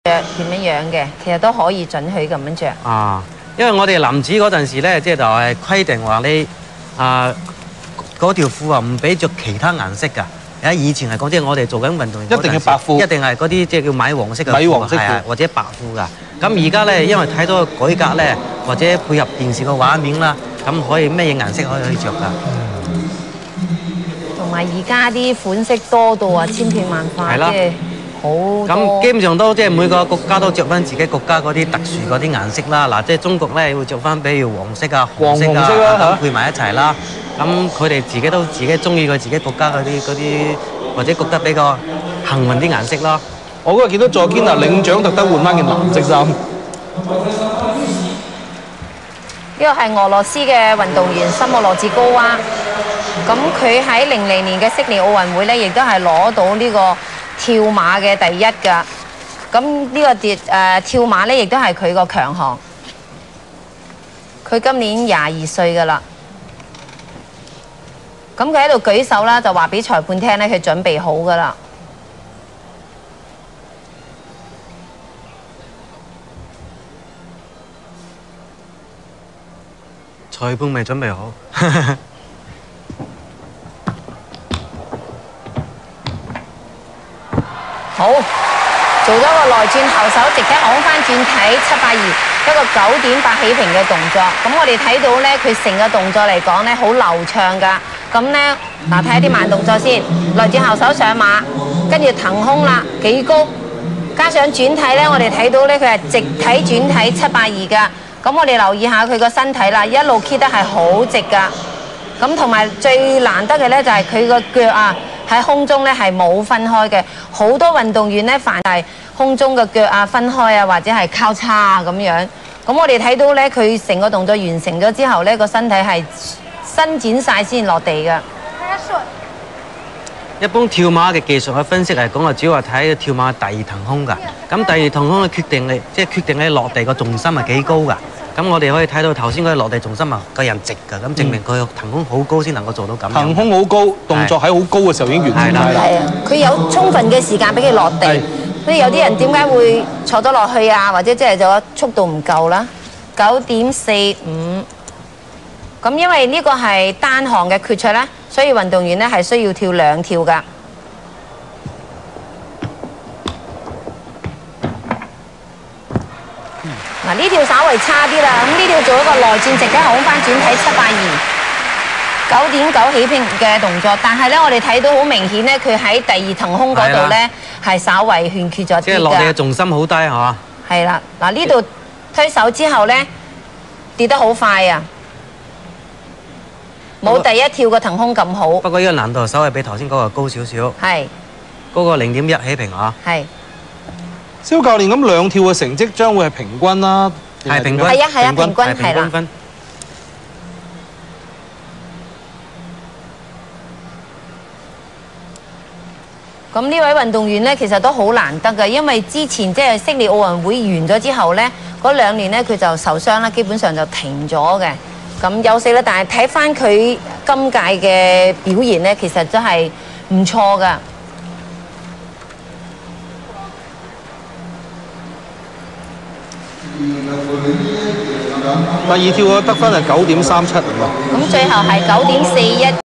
點樣樣嘅，其實都可以准許咁樣着。啊，因為我哋男子嗰陣時咧，即係就係規定話你嗰條褲啊唔俾着其他顏色㗎。以前係講即係我哋做緊運動員一定係白褲，一定係嗰啲即係叫米黃色嘅米黃色褲或者白褲㗎。咁而家咧，因為睇到個改革咧，或者配合電視個畫面啦，咁可以咩嘢顏色可以着㗎？同埋而家啲款式多到啊，千變萬化，即係好多。咁基本上都即係每個國家都着翻自己國家嗰啲特殊嗰啲顏色啦。嗱，即係中國咧會着翻，比如黃色啊、紅色啊咁配埋一齊啦。咁佢哋自己中意佢自己國家嗰啲，或者覺得比較幸運啲顏色咯。我嗰日見到佐堅啊，領獎特登換翻件藍色衫。呢個係俄羅斯嘅運動員森莫羅茲高娃，咁佢喺00年嘅悉尼奧運會咧，亦都係攞到呢個跳馬嘅第一㗎。咁呢個跳馬咧，亦都係佢個強項。佢今年22歲㗎啦。咁佢喺度舉手啦，就話俾裁判聽咧，佢準備好㗎啦。裁判未準備好。好，做咗個內轉後手，直踢往翻轉體782，一個9.8起平嘅動作。咁我哋睇到咧，佢成個動作嚟講咧，好流暢㗎。咁咧，嗱睇下啲慢動作先，內轉後手上馬，跟住騰空啦，幾高，加上轉體咧，我哋睇到咧，佢係直體轉體782㗎。咁我哋留意下佢個身體啦，一路 keep 得係好直㗎。咁同埋最難得嘅咧，就係佢個腳啊喺空中咧係冇分開嘅。好多運動員咧，凡係空中嘅腳啊分開啊，或者係交叉啊咁樣。咁我哋睇到咧，佢成個動作完成咗之後咧，個身體係伸展晒先落地㗎。一般跳馬嘅技術嘅分析嚟講，主要係睇跳馬第二騰空㗎。咁第二騰空嘅決定你落地個重心係幾高㗎。咁我哋可以睇到頭先嗰個落地重心啊，個人直㗎，咁證明佢個騰空好高先能夠做到咁。騰空好高，動作喺好高嘅時候已經完成啦。係啊，佢有充分嘅時間俾佢落地。所以有啲人點解會坐咗落去啊？或者即係就速度唔夠啦。9.45。咁因為呢個係單項嘅決賽咧，所以運動員咧係需要跳2跳㗎。嗱呢條稍微差啲啦，咁呢條做一個內轉直嘅往翻轉體782，9.9起平嘅動作，但係咧我哋睇到好明顯咧，佢喺第二騰空嗰度咧係稍微欠缺咗啲㗎。即係落地嘅重心好低係嘛？係啦，嗱呢度推手之後咧跌得好快啊！冇第一跳個騰空咁好。不過呢個難度稍微比頭先嗰個高少少。係。嗰個0.1起平啊。係。蕭教練咁2跳嘅成績將會係平均啦。係平均。係啊係啊，平均係啦。咁呢位運動員咧，其實都好難得㗎，因為之前即係悉尼奧運會完咗之後咧，嗰2年咧佢就受傷啦，基本上就停咗嘅。咁休息啦，但係睇翻佢今屆嘅表現咧，其實真係唔錯㗎。第2跳嘅得分係9.37。咁最後係9.41。